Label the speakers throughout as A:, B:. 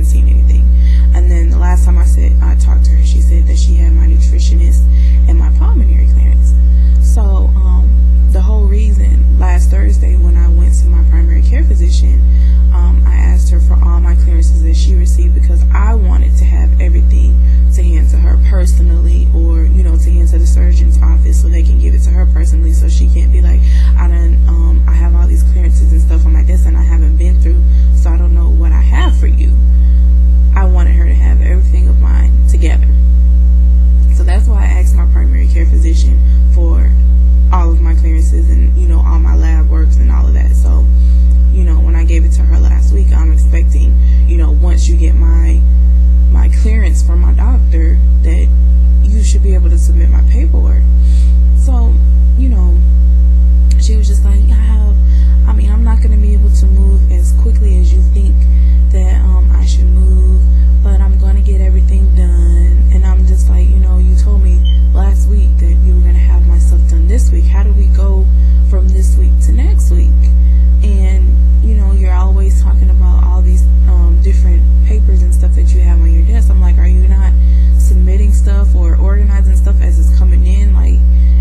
A: seen anything. And then the last time I talked to her, she said that she had my nutritionist and my pulmonary clearance. So the whole reason, last Thursday when I went to my primary care physician, I asked her for all my clearances that she received, because I wanted to have everything to hand to her personally, or to hand to the surgeon's office so they can give it to her personally, so she can't be like, I have all these clearances and stuff on my desk and I haven't been through, so I don't know what I have for you. I wanted her to have everything of mine together. So that's why I asked my primary care physician for all of my clearances and, all my lab works and all of that. So, when I gave it to her last week, I'm expecting, once you get my clearance from my doctor, that you should be able to submit my paperwork. So, she was just like, I'm not going to be able to move as quickly as you think that I should move, but I'm going to get everything done. And I'm just like, you told me last week that you were going to have my stuff done this week. How do we go from this week to next week? And, you're always talking about all these different papers and stuff that you have on your desk. I'm like, are you not submitting stuff or organizing stuff as it's coming in? Like,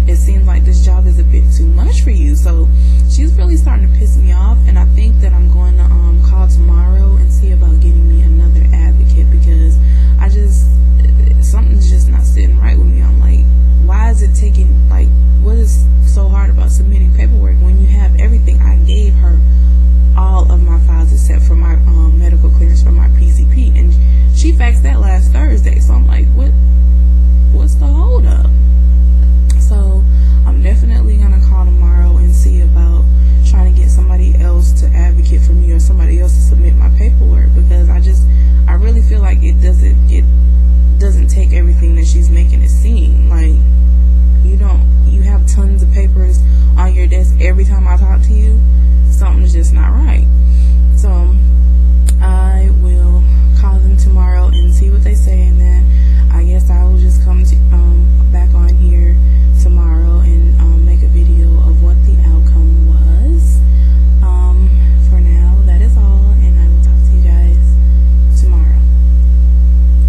A: it seems like this job is a bit too much for you. So she's really starting to piss me off, and I think that I'm going to call tomorrow and see about getting me another advocate, because something's just not sitting right with me. I'm like, why is it taking, what is so hard about submitting paperwork when you have everything? I gave her all of my files except for my medical clearance for my PCP, and she faxed that last Thursday. So I'm like, what's the hold up? So I'm definitely gonna call tomorrow and see about trying to get somebody else to advocate for me, or somebody else to submit my paperwork, because I really feel like it doesn't take everything that she's making it seem. Like, you have tons of papers on your desk every time I talk to you. Something's just not right. So